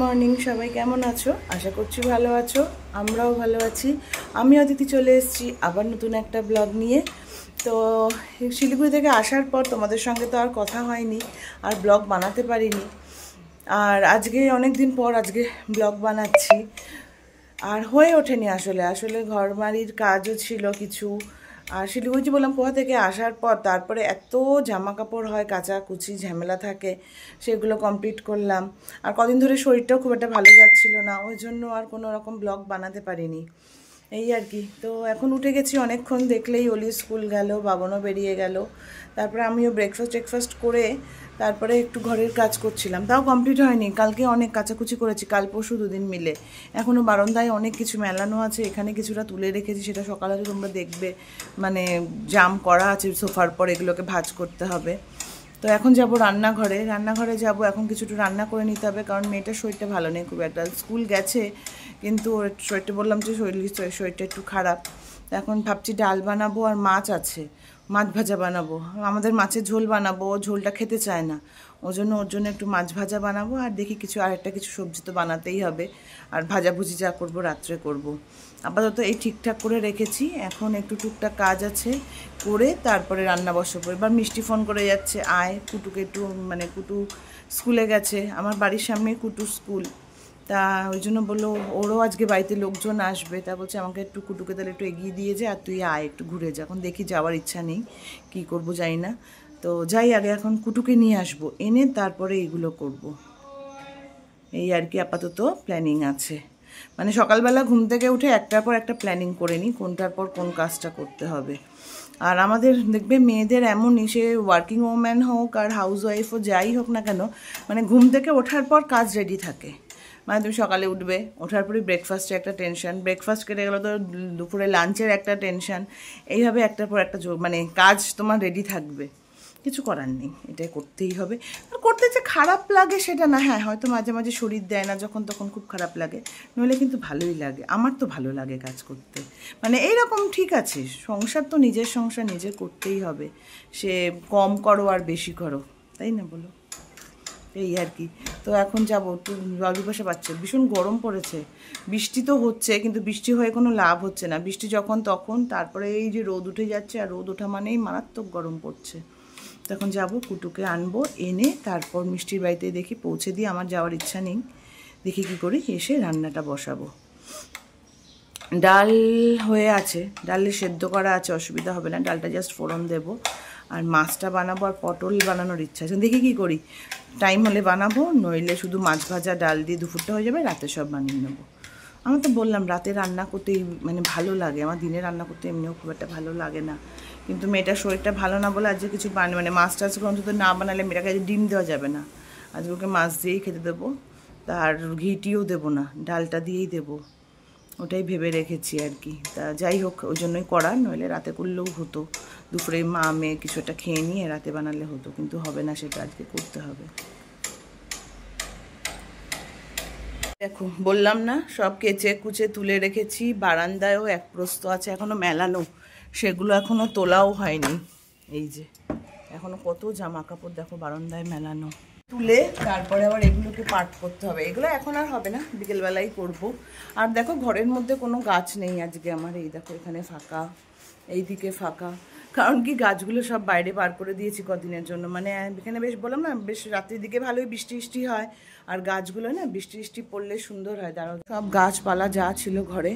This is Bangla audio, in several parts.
মর্নিং সবাই কেমন আছো? আশা করছি ভালো আছো, আমরাও ভালো আছি। আমি অদিতি চলে এসেছি আবার নতুন একটা ব্লগ নিয়ে। তো শিলিগুড়ি থেকে আসার পর তোমাদের সঙ্গে তো আর কথা হয়নি, আর ব্লগ বানাতে পারিনি। আর আজকে অনেক দিন পর আজকে ব্লগ বানাচ্ছি, আর হয়ে ওঠেনি আসলে ঘর বাড়ির কাজও ছিল কিছু। আর শিলিগুড়ি বললাম কোথা থেকে আসার পর তারপরে এত জামা কাপড় হয়, কাচাকুচি ঝামেলা থাকে, সেগুলো কমপ্লিট করলাম। আর কদিন ধরে শরীরটাও খুব একটা ভালো যাচ্ছিল না, ওই জন্য আর কোনো রকম ব্লগ বানাতে পারিনি, এই আর কি। তো এখন উঠে গেছি অনেকক্ষণ, দেখলেই অলি স্কুল গেল, বাবনও বেরিয়ে গেল। তারপরে আমিও ব্রেকফাস্ট করে তারপরে একটু ঘরের কাজ করছিলাম, তাও কমপ্লিট হয়নি। কালকে অনেক কাচাকুচি করেছি, কাল পরশু দুদিন মিলে। এখনও বারান্দায় অনেক কিছু মেলানো আছে, এখানে কিছুটা তুলে রেখেছি, সেটা সকালে তোমরা দেখবে। মানে জাম করা আছে সোফার পর, এগুলোকে ভাঁজ করতে হবে। তো এখন যাব রান্নাঘরে যাব, এখন কিছুটা রান্না করে নিতে হবে, কারণ মেয়েটার শরীরটা ভালো নেই খুব একটা। স্কুল গেছে কিন্তু ওর শরীরটা, বললাম যে শরীরটা একটু খারাপ। তো এখন ভাবছি ডাল বানাবো, আর মাছ আছে, মাছ ভাজা বানাবো। আমাদের মাছের ঝোল বানাবো, ও ঝোলটা খেতে চায় না, ওর জন্য একটু মাছ ভাজা বানাবো। আর দেখি আরেকটা কিছু সবজি তো বানাতেই হবে, আর ভাজাভুজি যা করবো রাত্রে করব। আপাতত এই ঠিকঠাক করে রেখেছি, এখন একটু টুকটাক কাজ আছে করে তারপরে রান্না বসাবো। এবার মিষ্টি ফোন করে যাচ্ছে, আয় কুটুকে একটু, মানে কুটু স্কুলে গেছে, আমার বাড়ির সামনেই কুটুর স্কুল। তা ওই জন্য বললো ওরও আজকে বাড়িতে লোকজন আসবে, তা বলছে আমাকে একটু কুটুকে তাহলে একটু এগিয়ে দিয়ে যা, আর তুই আয় একটু ঘুরে যা। এখন দেখি, যাওয়ার ইচ্ছা নেই, কী করবো জানি না। তো যাই, আগে এখন কুটুকে নিয়ে আসবো, এনে তারপরে এইগুলো করব। এই আর কি আপাতত প্ল্যানিং আছে। মানে সকালবেলা ঘুম থেকে উঠে একটার পর একটা প্ল্যানিং করে নিই, কোনটার পর কোন কাজটা করতে হবে। আর আমাদের দেখবে মেয়েদের এমনই, সে ওয়ার্কিং ওম্যান হোক আর হাউস ওয়াইফও যাই হোক না কেন, মানে ঘুম থেকে ওঠার পর কাজ রেডি থাকে। মানে তুমি সকালে উঠবে, ওঠার পরে ব্রেকফাস্টের একটা টেনশন, ব্রেকফাস্ট কেটে গেলো তো দুপুরে লাঞ্চের একটা টেনশন, এইভাবে একটার পর একটা মানে কাজ তোমার রেডি থাকবে। কিছু করার নেই, এটাই করতেই হবে। আর করতে যে খারাপ লাগে সেটা না, হ্যাঁ হয়তো মাঝে মাঝে শরীর দেয় না যখন তখন খুব খারাপ লাগে, নইলে কিন্তু ভালোই লাগে। আমার তো ভালো লাগে কাজ করতে, মানে এইরকম ঠিক আছে, সংসার তো নিজের সংসার নিজে করতেই হবে, সে কম করো আর বেশি করো, তাই না বলো? এই আর কি। তো এখন যাবো, একটু জলপিপাসা পাচ্ছে, ভীষণ গরম পড়েছে। বৃষ্টি তো হচ্ছে, কিন্তু বৃষ্টি হয়ে কোনো লাভ হচ্ছে না, বৃষ্টি যখন তখন, তারপরে এই যে রোদ উঠে যাচ্ছে, আর রোদ ওঠা মানেই মারাত্মক গরম পড়ছে। তখন যাব, কুটুকে আনবো, এনে তারপর মিষ্টির বাড়িতে দেখি পৌঁছে দিয়ে, আমার যাওয়ার ইচ্ছা নেই, দেখি কী করি, এসে রান্নাটা বসাবো। ডাল হয়ে আছে, ডালে সেদ্ধ করা আছে, অসুবিধা হবে না, ডালটা জাস্ট ফোড়ন দেবো। আর মাছটা বানাবো, আর পটল বানানোর ইচ্ছা আছে, দেখি কী করি। টাইম হলে বানাবো, নইলে শুধু মাছ ভাজা ডাল দিয়ে দুপুরটা হয়ে যাবে, রাতে সব বানিয়ে নেবো। আমার তো বললাম রাতে রান্না করতেই মানে ভালো লাগে, আমার দিনে রান্না করতে এমনিও খুব একটা ভালো লাগে না। কিন্তু মেয়েটার শরীরটা ভালো না বলে আজকে কিছু মানে মাছ টাছগুলো অন্তত না বানালে মেয়েটাকে ডিম দেওয়া যাবে না, আজকে ওকে মাছ দিয়েই খেতে দেবো। তার ঘিটিও দেবো না, ডালটা দিয়েই দেবো, ওটাই ভেবে রেখেছি আর কি। তা যাই হোক, ওই জন্যই করা, নইলে রাতে করলেও হতো, দুপুরে মা মেয়ে কিছু একটা খেয়ে নিয়ে রাতে বানালে হতো, কিন্তু হবে না, সেটা আজকে করতে হবে। দেখো বললাম না, সব কেচে কুচে তুলে রেখেছি, বারান্দায়ও এক প্রস্ত আছে এখনও মেলানো, সেগুলো এখনও তোলাও হয়নি। এই যে এখনও কত জামা কাপড় দেখো বারান্দায় মেলানো, তুলে তারপরে আবার এগুলোকে পাট করতে হবে। এগুলো এখন আর হবে না, বিকেলবেলাই করব। আর দেখো ঘরের মধ্যে কোনো গাছ নেই আজকে আমার, এই দেখো এখানে ফাঁকা, এইদিকে ফাঁকা, কারণ কি গাছগুলো সব বাইরে বার করে দিয়েছি কদিনের জন্য। মানে এখানে বেশ বললাম না, বেশ রাত্রির দিকে ভালোই বৃষ্টি হয়, আর গাছগুলো না বৃষ্টি পড়লে সুন্দর হয়। দাঁড়াও, সব গাছপালা যা ছিল ঘরে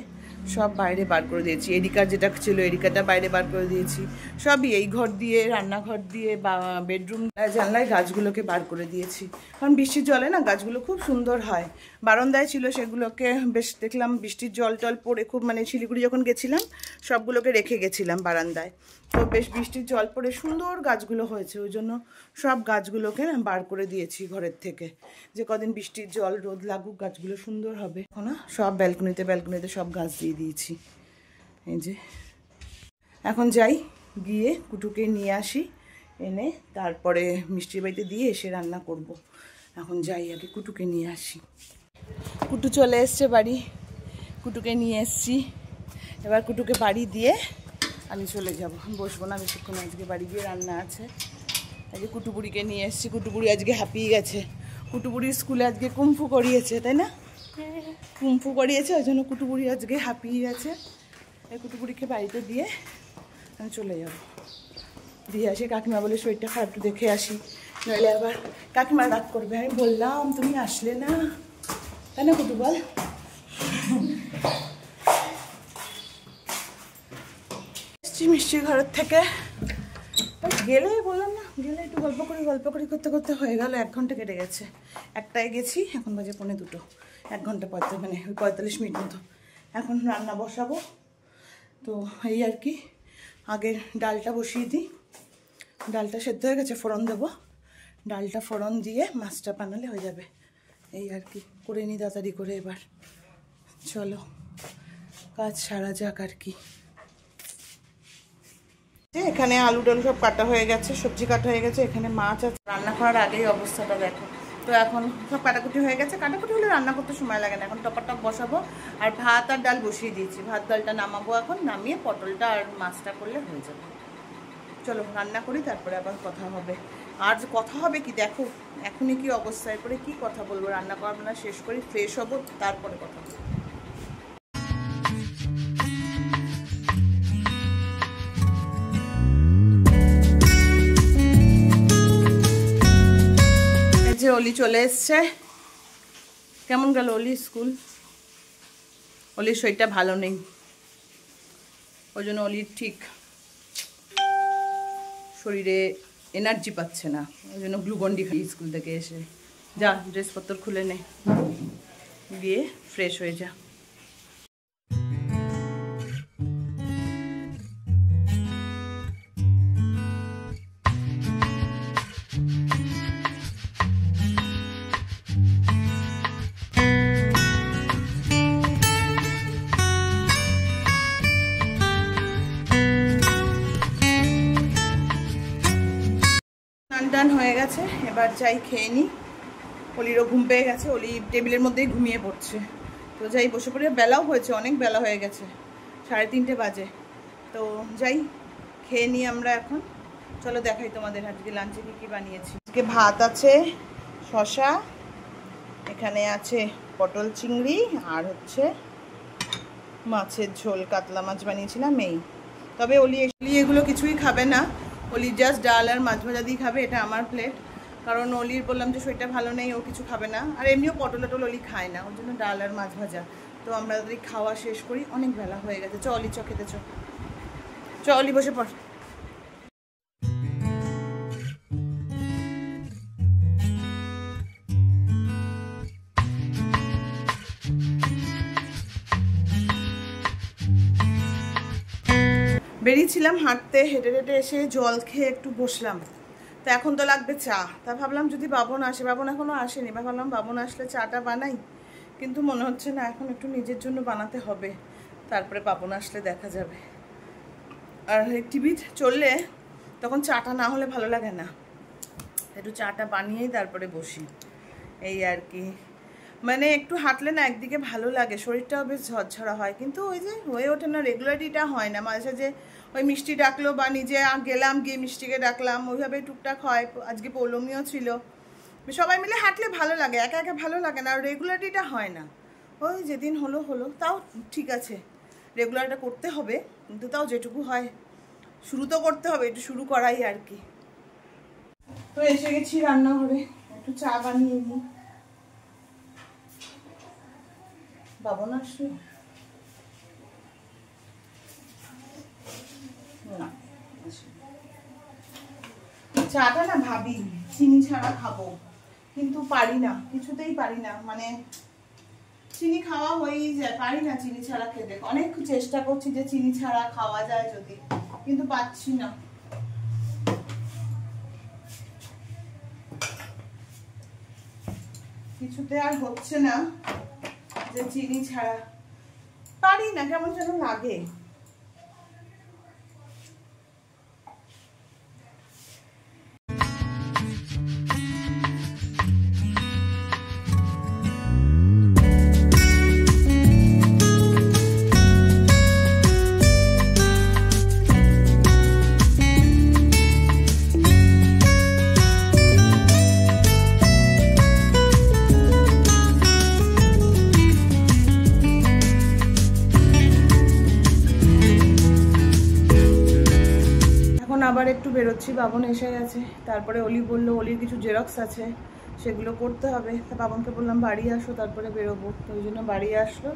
সব বাইরে বার করে দিয়েছি, এরিকার যেটা ছিল এরিকাটা বাইরে বার করে দিয়েছি, সবই এই ঘর দিয়ে, রান্নাঘর দিয়ে, বা বেডরুম জানলায় গাছগুলোকে বার করে দিয়েছি। কারণ বৃষ্টির জলে না গাছগুলো খুব সুন্দর হয়। বারান্দায় ছিল, সেগুলোকে বেশ দেখলাম বৃষ্টির জল টল পড়ে খুব, মানে শিলিগুড়ি যখন গেছিলাম সবগুলোকে রেখে গেছিলাম বারান্দায়, তো বেশ বৃষ্টির জল পড়ে সুন্দর গাছগুলো হয়েছে, ওই জন্য সব গাছগুলোকে না বার করে দিয়েছি ঘরের থেকে, যে কদিন বৃষ্টির জল রোদ লাগুক গাছগুলো সুন্দর হবে। এখন সব ব্যালকনিতে সব গাছ দিয়ে দিয়েছি। এই যে এখন যাই, গিয়ে কুটুকে নিয়ে আসি, এনে তারপরে মিষ্টির বাড়িতে দিয়ে এসে রান্না করব। এখন যাই, আগে কুটুকে নিয়ে আসি। কুটু চলে এসছে বাড়ি, কুটুকে নিয়ে এসছি, এবার কুটুকে বাড়ি দিয়ে আমি চলে যাব, বসবো না বেশিক্ষণ, আজকে বাড়ি গিয়ে রান্না আছে। আজকে কুটুবুড়িকে নিয়ে এসছি, কুটুবুড়ি আজকে হাঁপিয়ে গেছে, কুটুবুড়ির স্কুলে আজকে কুম্ফু করিয়েছে, তাই না? কুম্ফু করিয়েছে, ওই জন্য কুটুবুড়ি আজকে হাঁপিয়ে গেছে। এই কুটুবুড়িকে বাড়িতে দিয়ে আমি চলে যাব, দিয়ে আসি। কাকিমা বলে শরীরটা খারাপ, একটু দেখে আসি, নইলে আবার কাকিমা রাগ করবে। আমি বললাম তুমি আসলে না, তাই না কুটু বল? মিষ্টির ঘরের থেকে গেলে বললাম না, গেলে একটু গল্প করি করতে করতে হয়ে গেল 1 ঘন্টা কেটে গেছে। 1টায় গেছি, এখন বাজে 1:45, 1 ঘন্টা 45 মিনিট মতো। এখন রান্না বসাবো, তো এই আর কি। আগে ডালটা বসিয়ে দিই, ডালটা সেদ্ধ হয়ে গেছে, ফোড়ন দেবো। ডালটা ফোড়ন দিয়ে মাছটা বানালে হয়ে যাবে, এই আর কি। করে নিই তাড়াতাড়ি করে। এবার চলো কাজ সারা যাক আর কি। এখানে আলু ডালু সব কাটা হয়ে গেছে, সবজি কাটা হয়ে গেছে, এখানে মাছ আছে। রান্না করার আগেই অবস্থাটা দেখো। তো এখন সব কাটাকুটি হয়ে গেছে, কাটাকুটি হলে রান্না করতে সময় লাগে না। এখন টপাটপ বসাবো, আর ভাত আর ডাল বসিয়ে দিয়েছি। ভাত ডালটা নামাবো এখন, নামিয়ে পটলটা আর মাছটা করলে হয়ে যাবে। চলো রান্না করি, তারপরে আবার কথা হবে। আর কথা হবে কি দেখো, এখনই কি অবস্থা, এরপরে কি কথা বলবো। রান্না করা শেষ করি, ফ্রেশ হবো, তারপরে কথা বলবো। অলি চলে এসছে। কেমন গেল অলি স্কুল? অলির শরীরটা ভালো নেই, ওই জন্য অলির ঠিক শরীরে এনার্জি পাচ্ছে না, ওই জন্য গ্লুকন্ডি খাই স্কুল থেকে এসে। যা ড্রেসপত্র খুলে নে, দিয়ে ফ্রেশ হয়ে যা। টান হয়ে গেছে, এবার যাই খেয়ে নিই। অলিরও ঘুম পেয়ে গেছে, অলি টেবিলের মধ্যেই ঘুমিয়ে পড়ছে। তো যাই বসে পড়ে, বেলাও হয়েছে, অনেক বেলা হয়ে গেছে, 3:30 বাজে। তো যাই খেয়ে নিই আমরা এখন। চলো দেখাই তোমাদের আজকে লাঞ্চে কী কী বানিয়েছি। আজকে ভাত আছে, শসা, এখানে আছে পটল চিংড়ি, আর হচ্ছে মাছের ঝোল, কাতলা মাছ বানিয়েছিলাম এই। তবে অলি এগুলো কিছুই খাবে না, অলি জাস্ট ডাল আর মাছ ভাজা দিয়ে খাবে। এটা আমার প্লেট, কারণ অলির বললাম যে শরীরটা ভালো নেই, ও কিছু খাবে না। আর এমনিও পটল অলি খায় না, ওর জন্য ডাল আর মাছ ভাজা। তো আমরা তাদের খাওয়া শেষ করি, অনেক বেলা হয়ে গেছে। চ অলি, চ খেতে, চ অলি বসে পড়। বেরিয়েছিলাম হাঁটতে, হেঁটে হেঁটে এসে জল খেয়ে একটু বসলাম। তো এখন তো লাগবে চা। তা ভাবলাম যদি বাবন আসে, বাবন এখনও আসেনি, বা ভাবলাম বাবন আসলে চাটা বানাই, কিন্তু মনে হচ্ছে না, এখন একটু নিজের জন্য বানাতে হবে, তারপরে বাবন আসলে দেখা যাবে। আর টিভি চললে তখন চাটা না হলে ভালো লাগে না, একটু চাটা বানিয়েই তারপরে বসি, এই আর কি। মানে একটু হাঁটলে না একদিকে ভালো লাগে, শরীরটাও বেশ ঝরঝরা হয়, কিন্তু ওই যে হয়ে ওঠে না, রেগুলারিটিটা হয় না। মাঝে যে ওই মিষ্টি ডাকলো বা নিজে গেলাম, গিয়ে মিষ্টিকে ডাকলাম, ওইভাবে টুকটাক হয়। আজকে পৌলমিও ছিল, সবাই মিলে হাঁটলে ভালো লাগে, একা একা ভালো লাগে না, আর রেগুলারিটিটা হয় না। ওই যেদিন হলো হলো, তাও ঠিক আছে, রেগুলারটা করতে হবে, কিন্তু তাও যেটুকু হয় শুরু তো করতে হবে, একটু শুরু করাই আর কি। তো এসে গেছি রান্নাঘরে, একটু চা বানিয়ে নিই। বাবন আসলো না, চাটা না ভাবি চিনি ছাড়া খাবো, কিন্তু পারি না, কিছুতেই পারি না। মানে চিনি খাওয়া হয়েই যায়, পারি না চিনি ছাড়া খেতে। অনেক চেষ্টা করছি যে চিনি ছাড়া খাওয়া যায় যদি, কিন্তু পাচ্ছি না। কিছুতে আর হচ্ছে না যে চিনি ছাড়া, পারি না, কেমন যেন লাগে। আবার একটু বেরোচ্ছি, বাবন এসে গেছে। তারপরে অলি বললো অলির কিছু জেরক্স আছে, সেগুলো করতে হবে। তা বাবনকে বললাম বাড়ি আসো, তারপরে বেরোবো। তো ওই জন্য বাড়ি আসলো।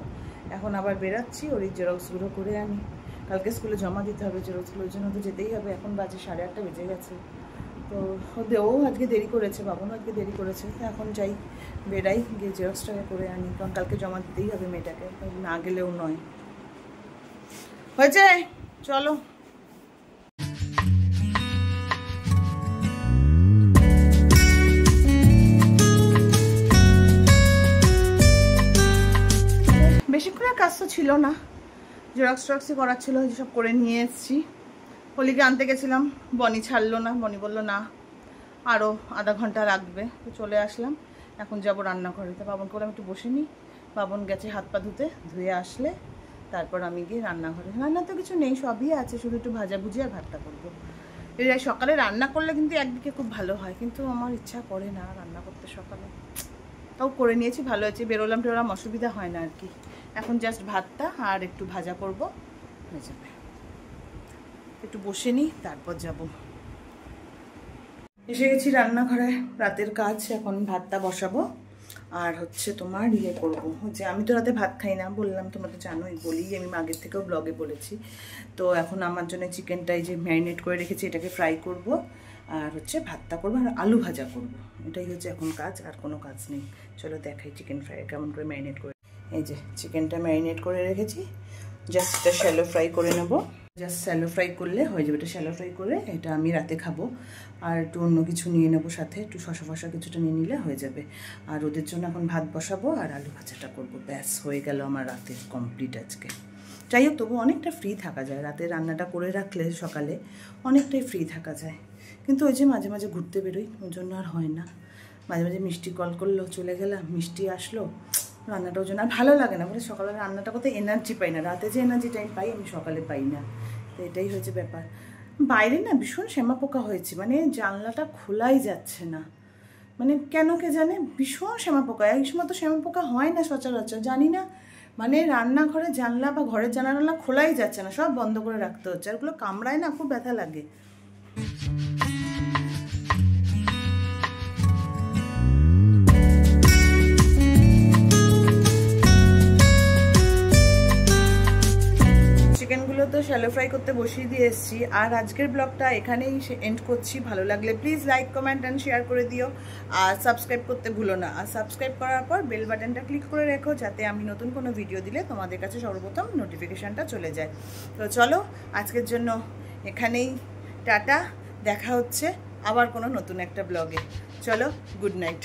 এখন আবার বেরাচ্ছি, অলির জেরক্সগুলো করে আনি, কালকে স্কুলে জমা দিতে হবে জেরক্সগুলো, ওই জন্য তো যেতেই হবে। এখন বাজে 8:30 বেজে গেছে। তো ও আজকে দেরি করেছে, বাবনও আজকে দেরি করেছে। তো এখন যাই, বেরাই, গিয়ে জেরক্সটাকে করে আনি, কারণ কালকে জমা দিতেই হবে মেয়েটাকে, না গেলেও নয়। হয়েছে, চলো। বেশিক্ষণের কাজ তো ছিল না, জেরক্স টরক্সই করার ছিল, যেসব করে নিয়ে এসেছি। হোলিকে আনতে গেছিলাম, বনি ছাড়লো না, বনি বললো না আরও আধা ঘন্টা লাগবে। তো চলে আসলাম, এখন যাবো রান্নাঘরে। তো বাবনকে বললাম একটু বসে নিই। বাবন গেছে হাত পা ধুতে, ধুয়ে আসলে তারপর আমি গিয়ে রান্নাঘরে। রান্না তো কিছু নেই, সবই আছে, শুধু একটু ভাজাভুজি আর ভাতটা করবো। এই সকালে রান্না করলে কিন্তু একদিকে খুব ভালো হয়, কিন্তু আমার ইচ্ছা করে না রান্না করতে সকালে। তাও করে নিয়েছি, ভালো হয়েছে, বেরোলাম টেরোলাম, অসুবিধা হয় না আর কি। এখন জাস্ট ভাতটা আর একটু ভাজা করবো, হয়ে যাবে। একটু বসে নিই, তারপর যাব। এসে গেছি রান্নাঘরে, রাতের কাজ। এখন ভাতটা বসাবো আর হচ্ছে তোমার ইয়ে করবো, যে আমি তো রাতে ভাত খাই না, বললাম তোমরা তো জানোই, বলি আমি আগের থেকেও ব্লগে বলেছি। তো এখন আমার জন্য চিকেনটাই যে ম্যারিনেট করে রেখেছি, এটাকে ফ্রাই করব, আর হচ্ছে ভাতটা করবো, আর আলু ভাজা করব। এটাই হচ্ছে এখন কাজ, আর কোনো কাজ নেই। চলো দেখাই চিকেন ফ্রাই কেমন করে ম্যারিনেট করে। এই যে চিকেনটা ম্যারিনেট করে রেখেছি, জাস্ট এটা শ্যালো ফ্রাই করে নেবো। জাস্ট শ্যালো ফ্রাই করলে হয়ে যাবে। এটা শ্যালো ফ্রাই করে এটা আমি রাতে খাবো, আর একটু অন্য কিছু নিয়ে নেবো সাথে, একটু শসা ফসা কিছুটা নিয়ে নিলে হয়ে যাবে। আর ওদের জন্য এখন ভাত বসাবো আর আলু ভাজাটা করবো, ব্যাস হয়ে গেল আমার রাতের কমপ্লিট আজকে। যাই হোক, তবু অনেকটা ফ্রি থাকা যায়, রাতে রান্নাটা করে রাখলে সকালে অনেকটাই ফ্রি থাকা যায়। কিন্তু ওই যে মাঝে মাঝে ঘুরতে বেরোই, ওই জন্য আর হয় না। মাঝে মাঝে মিষ্টি কল করলো, চলে গেলাম, মিষ্টি আসলো, রান্নাটা ওই জন্য আর ভালো লাগে না। মানে সকালে রান্নাটা করতে এনার্জি পাই না, রাতে যে এনার্জি টাইম পাই আমি সকালে পাই না। তো এটাই হয়েছে ব্যাপার। বাইরে না ভীষণ শ্যামা পোকা হয়েছে, মানে জানলাটা খোলাই যাচ্ছে না, মানে কেন কে জানে, ভীষণ শ্যামা পোকা। এই সময় তো শ্যামা পোকা হয় না সচরাচর, জানি না। মানে রান্নাঘরে জানলা বা ঘরের জানালা খোলাই যাচ্ছে না, সব বন্ধ করে রাখতে হচ্ছে, আর ওগুলো কামড়ায় না, খুব ব্যথা লাগে। চিকেনগুলো তো শ্যালো ফ্রাই করতে বসিয়ে দিয়ে এসেছি। আর আজকের ব্লগটা এখানেই এন্ড করছি। ভালো লাগলে please like comment and share করে দিও, আর সাবস্ক্রাইব করতে ভুলো না। আর সাবস্ক্রাইব করার পর বেল বাটনটা ক্লিক করে রেখো, যাতে আমি নতুন কোনো ভিডিও দিলে তোমাদের কাছে সর্বপ্রথম নোটিফিকেশানটা চলে যায়। তো চলো আজকের জন্য এখানেই টাটা, দেখা হচ্ছে আবার কোনো নতুন একটা ব্লগে। চলো, গুড নাইট।